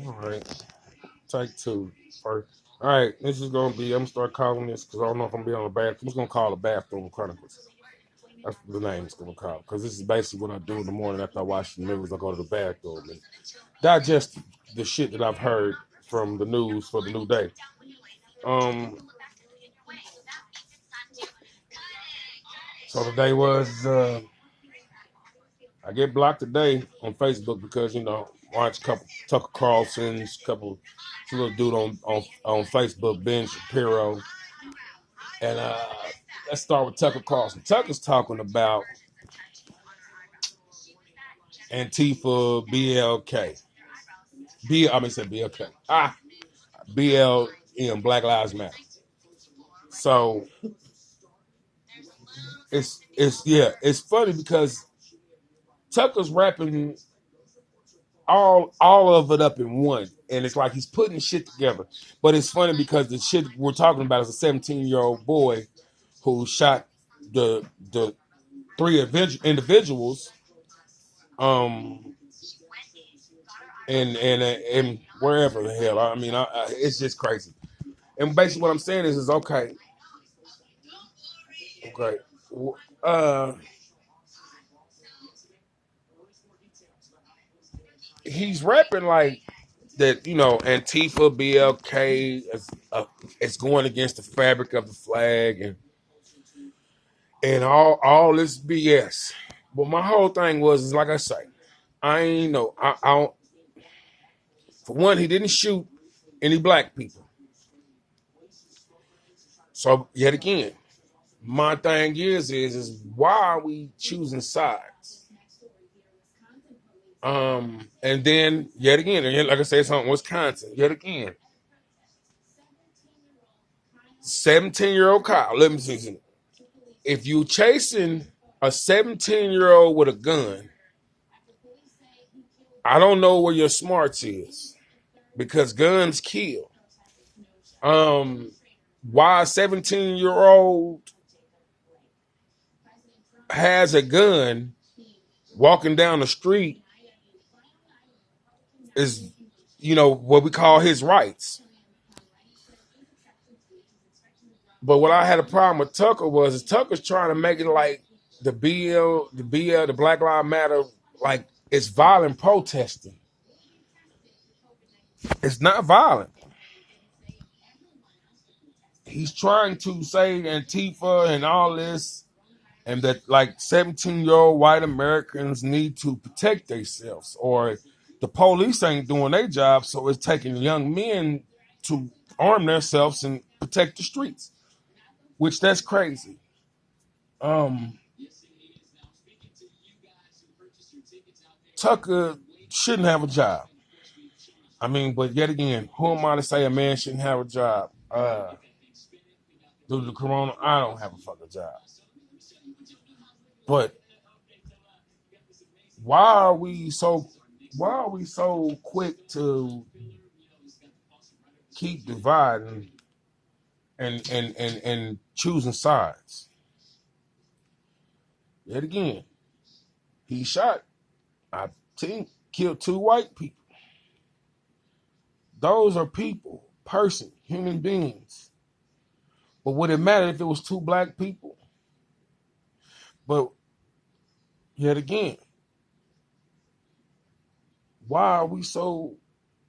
All right. Take two first. All right. This is gonna be. I'm gonna start calling this because I don't know if I'm gonna be on the bathroom. I'm just gonna call it Bathroom Chronicles. That's the name it's gonna call because this is basically what I do in the morning after I wash the mirrors. I go to the bathroom and digest the shit that I've heard from the news for the new day. Um. So today was. I get blocked today on Facebook because watch a couple Tucker Carlson's couple little dude on Facebook, Ben Shapiro, and let's start with Tucker Carlson. Tucker's talking about Antifa, BLK, I mean said BLK, BLM, Black Lives Matter. So it's funny because Tucker's rapping all of it up in one, and it's like he's putting shit together. But it's funny because the shit we're talking about is a 17-year-old boy who shot the three individuals, um, and wherever the hell. I mean, it's just crazy. And basically, what I'm saying is okay. Uh, he's rapping like that, Antifa, BLK, it's going against the fabric of the flag and all this BS. But my whole thing is like I say, I ain't know. I don't. For one, he didn't shoot any black people. So yet again, my thing is why are we choosing sides? And then yet again, like I said, something Wisconsin. Yet again, 17-year-old Kyle. Let me see something. If you chasing a 17-year-old with a gun, I don't know where your smarts is because guns kill. Why a 17-year-old has a gun walking down the street is, what we call his rights. But what I had a problem with Tucker is Tucker's trying to make it like the the Black Lives Matter, like it's violent protesting. It's not violent. He's trying to say Antifa and all this, and that like 17-year-old white Americans need to protect themselves, or the police ain't doing their job, so it's taking young men to arm themselves and protect the streets, which that's crazy. Tucker shouldn't have a job. I mean, but yet again, who am I to say a man shouldn't have a job? Due to the corona, I don't have a fucking job. But why are we so quick to keep dividing and choosing sides? Yet again, he shot, I think, killed two white people. Those are people, human beings. But would it matter if it was two black people? But yet again, why are we so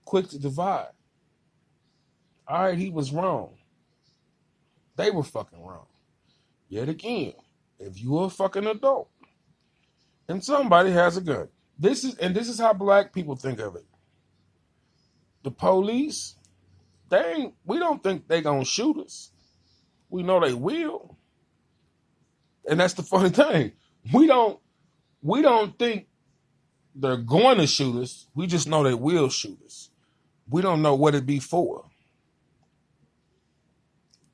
quick to divide? All right, he was wrong. They were fucking wrong. Yet again, if you're a fucking adult and somebody has a gun, this is how black people think of it. The police, we don't think they gonna shoot us. We know they will. And that's the funny thing. We don't think they're going to shoot us. We just know they will shoot us. We don't know what it'd be for.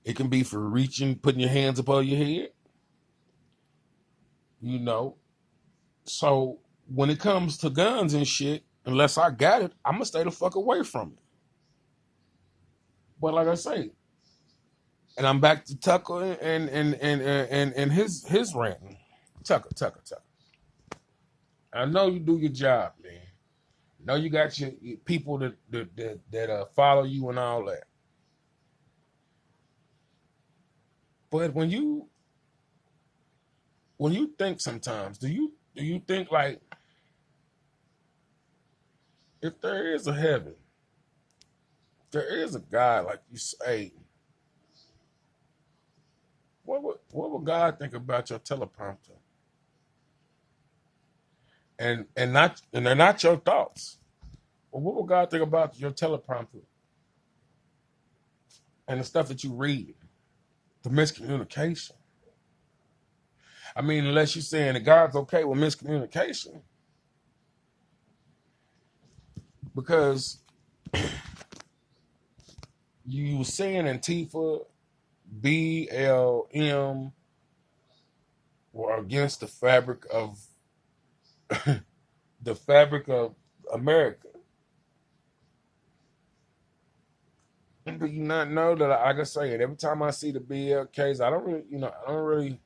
It can be for putting your hands above your head. So when it comes to guns and shit, unless I got it, I'm gonna stay the fuck away from it. But like I say, and I'm back to Tucker and his ranting. Tucker. I know you do your job, man. Know you got your people that follow you and all that. But when you think sometimes, do you think like if there is a heaven, there is a God, like you say, what would God think about your teleprompter? And they're not your thoughts. Well, what would God think about your teleprompter and the stuff that you read? The miscommunication. I mean, unless you're saying that God's okay with miscommunication, because you were saying Antifa, BLM were against the fabric of the fabric of America. Do you not know that, like I say, every time I see the BLKs, I don't really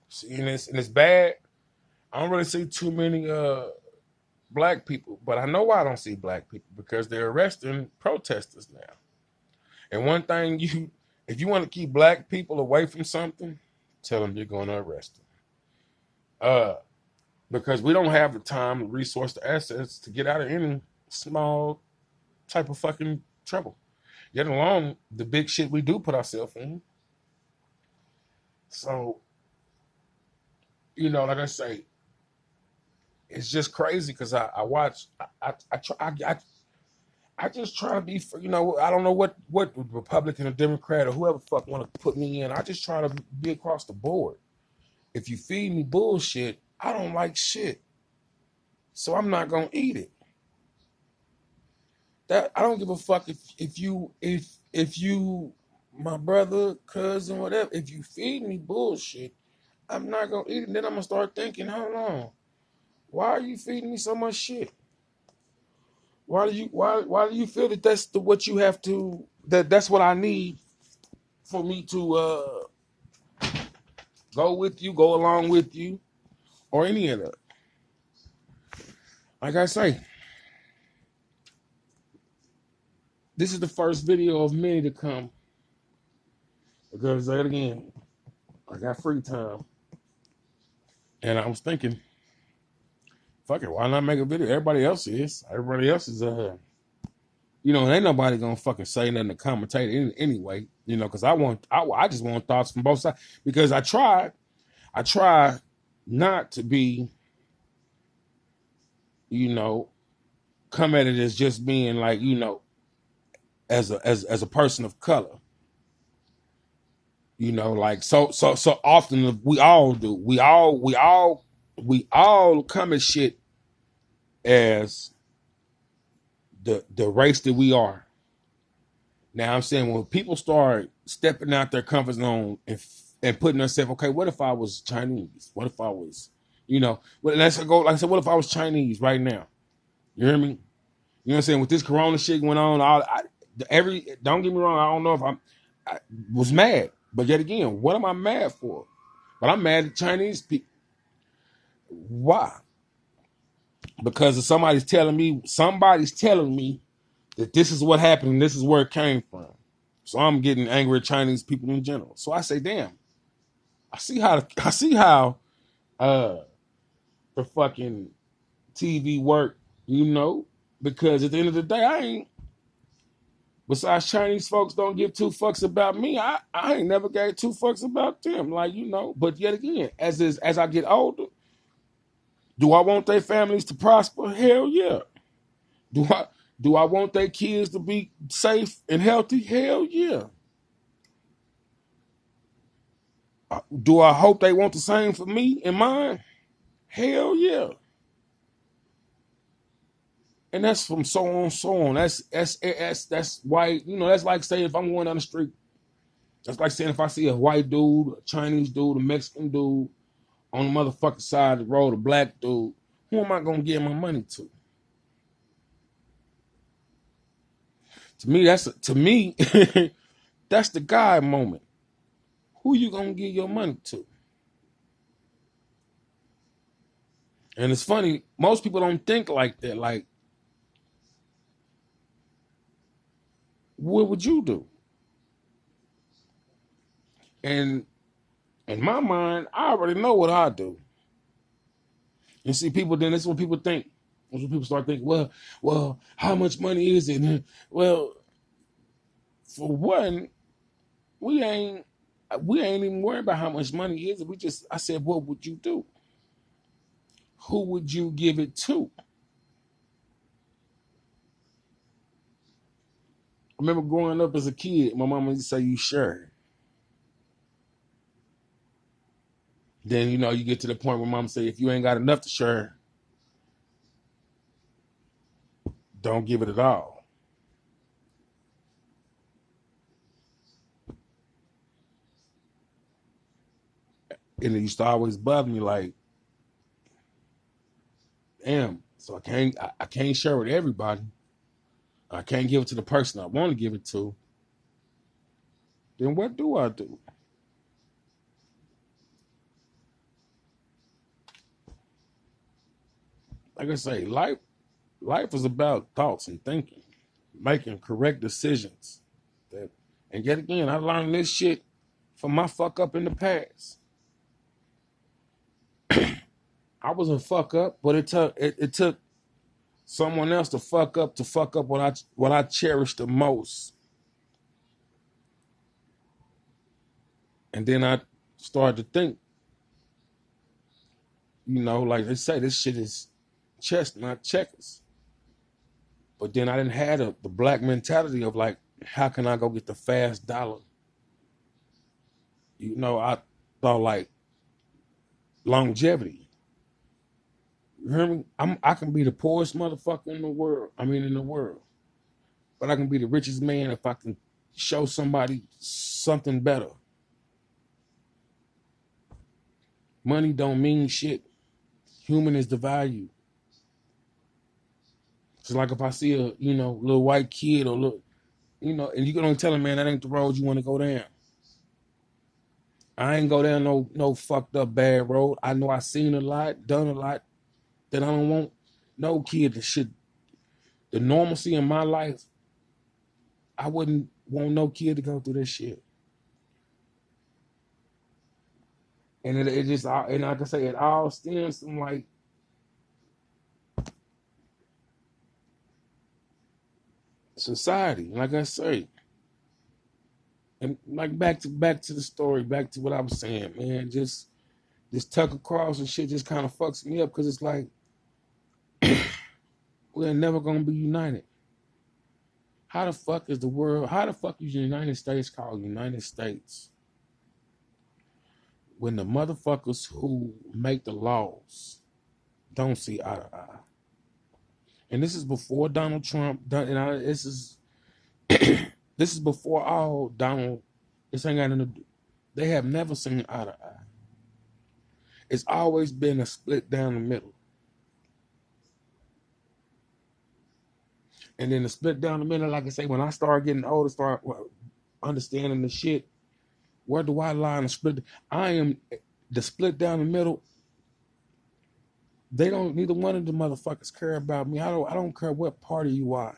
see, and it's bad. I don't really see too many black people, but I know why I don't see black people, because they're arresting protesters now. And one thing, if you want to keep black people away from something, tell them you're going to arrest them. Because we don't have the time, the resource, the assets to get out of any small type of fucking trouble. Yet alone the big shit we do put ourselves in. So, like I say, it's just crazy because I watch. I just try to be, I don't know what Republican or Democrat or whoever fuck want to put me in. I just try to be across the board. If you feed me bullshit, I don't like shit, so I'm not gonna eat it. That I don't give a fuck if you my brother, cousin, whatever. If you feed me bullshit, I'm not gonna eat it. Then I'm gonna start thinking, hold on, why are you feeding me so much shit? Why do you feel that that's what you have to, that's what I need for me to go along with you, or any of that? Like I say, this is the first video of many to come, because again, I got free time, and I was thinking, fuck it, why not make a video? Everybody else is, ain't nobody gonna fucking say nothing to commentate anyway, because I just want thoughts from both sides, because I try not to be, come at it as just being like, as a person of color, like so often we all do. We all come at shit as the race that we are. Now I'm saying, when people start stepping out their comfort zone and putting themselves, okay, what if I was Chinese? What if I was, let's go, like I said, what if I was Chinese right now? You hear me? You know what I'm saying? With this corona shit going on, don't get me wrong, I don't know if I was mad, but yet again, what am I mad for? But I'm mad at Chinese people. Why? Because somebody's telling me that this is what happened and this is where it came from. So I'm getting angry at Chinese people in general. So I say, damn, I see how the fucking TV work, because at the end of the day, besides Chinese folks don't give two fucks about me, I ain't never gave two fucks about them. Like, but yet again, as I get older, do I want their families to prosper? Hell yeah. Do I want their kids to be safe and healthy? Hell yeah. Do I hope they want the same for me and mine? Hell yeah. And that's from so on. That's white. That's like saying if I'm going down the street, that's like saying if I see a white dude, a Chinese dude, a Mexican dude on the motherfucking side of the road, a black dude, who am I gonna give my money to? To me, that's the God moment. Who you gonna give your money to? And it's funny, most people don't think like that. Like, What would you do? And in my mind, I already know what I do. And see, people, then this is what people think. That's when people start thinking, well, how much money is it? Well, for one, we ain't even worried about how much money is it. I said, what would you do? Who would you give it to? I remember growing up as a kid, my mama used to say, you sure? Then, you get to the point where mom say, if you ain't got enough to share, don't give it at all. And it used to always bother me like, damn, so I can't share with everybody. I can't give it to the person I want to give it to. Then what do I do? Like I say, life is about thoughts and thinking, making correct decisions. And yet again, I learned this shit from my fuck up in the past. I wasn't fuck up, but it took someone else to fuck up what I cherish the most. And then I started to think, like they say, this shit is chess, not checkers. But then I didn't have the black mentality of like, how can I go get the fast dollar? I thought like longevity. You hear me? I can be the poorest motherfucker in the world. But I can be the richest man if I can show somebody something better. Money don't mean shit. Human is the value. It's like if I see a, little white kid or look, and you can tell him, man, that ain't the road you want to go down. I ain't go down no fucked up bad road. I know I seen a lot, done a lot, that I don't want no kid to shit. The normalcy in my life, I wouldn't want no kid to go through this shit. And it just, and like I say, it all stems from like society. Like I say, and like back to the story, back to what I was saying, man. Just this Tucker Carlson shit just kind of fucks me up because it's like we're never gonna be united. How the fuck is the United States called United States when the motherfuckers who make the laws don't see eye to eye? And this is before Donald Trump. This is before all Donald. This ain't got nothing to do. They have never seen eye to eye. It's always been a split down the middle. And then the split down the middle, like I say, when I start getting older, start understanding the shit, where do I lie in the split? I am the split down the middle. Neither one of the motherfuckers care about me. I don't care what party you are.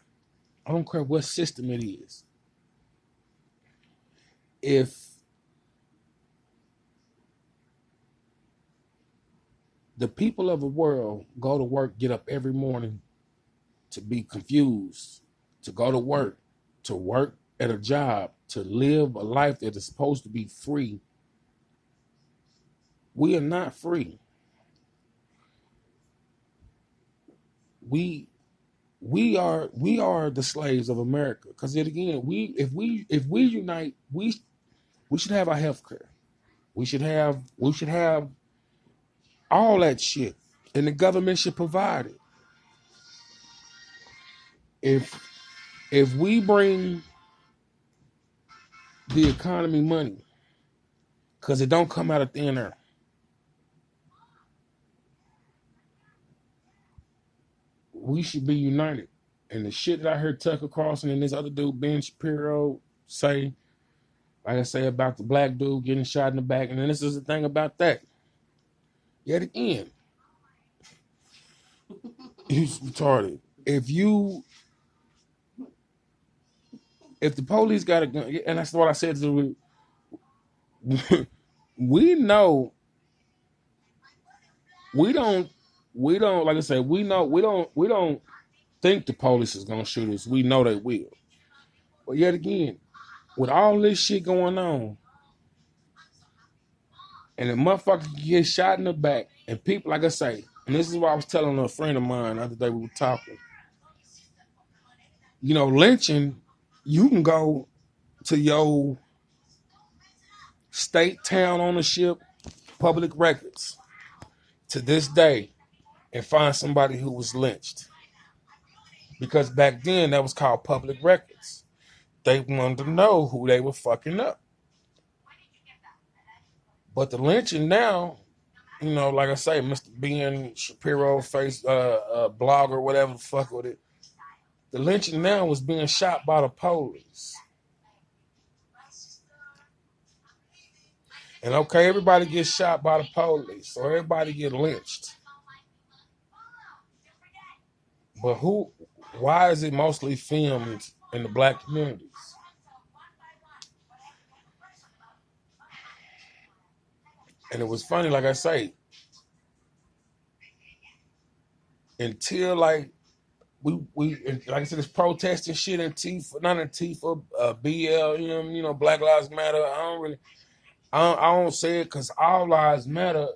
I don't care what system it is. If the people of the world go to work, get up every morning to be confused, to go to work at a job, to live a life that is supposed to be free, we are not free. We are the slaves of America. Because again, if we unite, we should have our health care. We should have all that shit, and the government should provide it. If we bring the economy money, because it don't come out of thin air. We should be united. And the shit that I heard Tucker Carlson and this other dude, Ben Shapiro, say, like I say about the black dude getting shot in the back, and then this is the thing about that. Yet again, he's retarded. If you If the police got a gun, and that's what I said to we know we don't like I said, we don't think the police is gonna shoot us. We know they will. But yet again, with all this shit going on, and the motherfucker get shot in the back, and people, like I say, and this is what I was telling a friend of mine the other day, we were talking. You know, lynching, you can go to your state town ownership, public records to this day and find somebody who was lynched. Because back then that was called public records. They wanted to know who they were fucking up. But the lynching now, you know, like I say, Mr. Ben Shapiro blog or whatever the fuck with it. The lynching now was being shot by the police. And okay, everybody gets shot by the police, so everybody get lynched. But why is it mostly filmed in the black communities? And it was funny, like I say, until like we like I said, this protesting shit Antifa, not Antifa, BLM, you know, Black Lives Matter. I don't say it because all lives matter,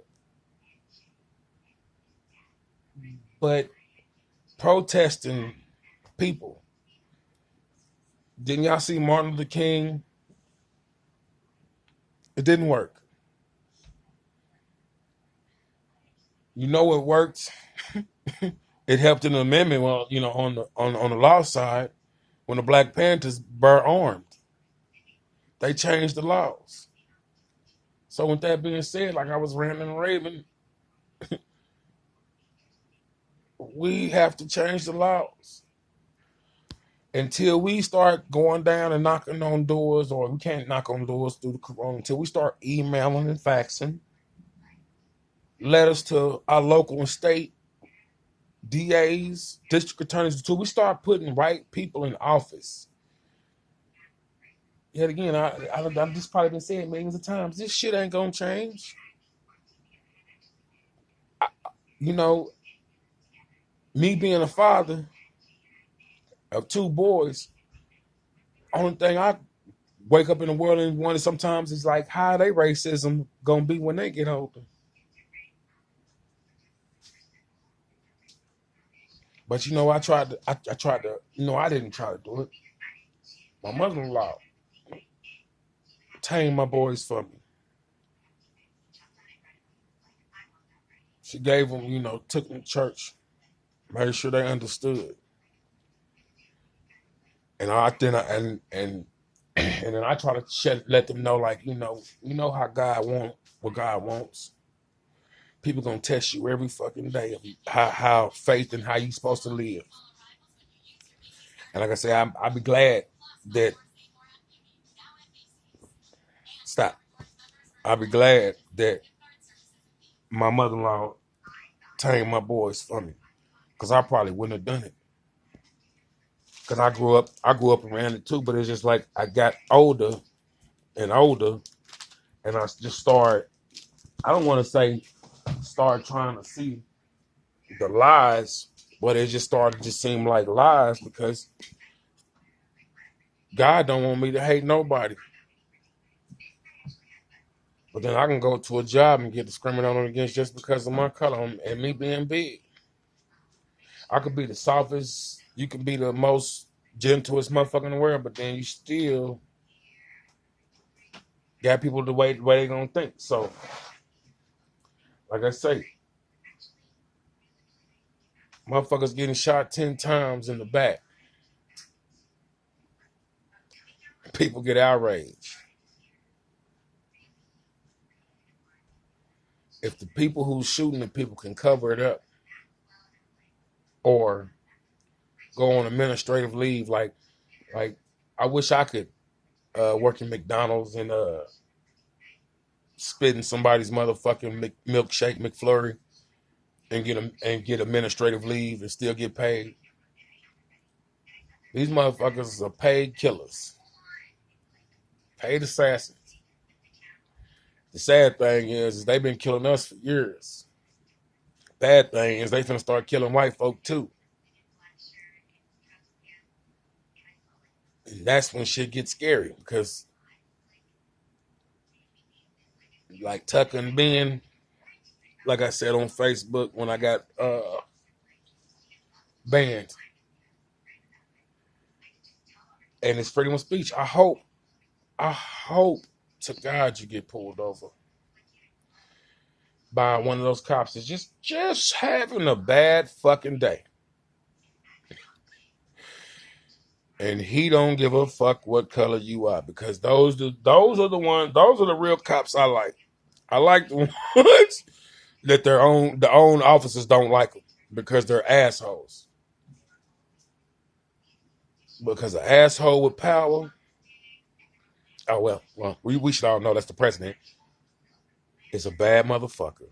but protesting people. Didn't y'all see Martin Luther King? It didn't work. You know what worked? It helped an amendment. Well, you know, on the law side, when the Black Panthers were armed, they changed the laws. So with that being said, like I was ranting and raving, we have to change the laws. Until we start going down and knocking on doors, or we can't knock on doors through the corona, until we start emailing and faxing letters to our local and state DAs, district attorneys, until we start putting right people in office. Yet again, I've just probably been saying millions of times, this shit ain't gonna change. You know, me being a father of two boys, only thing I wake up in the world and wonder sometimes is like, how they racism gonna be when they get older? But you know, I tried to, you know, I didn't try to do it. My mother-in-law tamed my boys for me. She gave them, you know, took them to church, made sure they understood. And and then I try to let them know, like, you know how God wants what God wants. People gonna test you every fucking day of how faith and how you supposed to live. And like I say, I'll be glad that I'll be glad that my mother-in-law tamed my boys for me, because I probably wouldn't have done it. Because I grew up around it too, but it's just like I got older and older, and I just started. I don't want to say start trying to see the lies, but it just started to seem like lies, because God don't want me to hate nobody. But then I can go to a job and get discriminated on against just because of my color and me being big. I could be the softest, you could be the most gentlest motherfucker in the world, but then you still got people the way they gonna think. So, like I say, motherfuckers getting shot 10 times in the back. People get outraged. If the people who's shooting the people can cover it up or go on administrative leave, like I wish I could work in McDonald's and spit in somebody's motherfucking milkshake McFlurry and get administrative leave and still get paid. These motherfuckers are paid killers, paid assassins. The sad thing is they've been killing us for years. Bad thing is they finna start killing white folk too. And that's when shit gets scary because, like Tucker and Ben, like I said on Facebook when I got banned, and it's freedom of speech. I hope to God you get pulled over by one of those cops that's just having a bad fucking day. And he don't give a fuck what color you are, because those are the real cops I like. I like the ones that the own officers don't like them because they're assholes. Because an asshole with power, oh well, we should all know that's the president, is a bad motherfucker.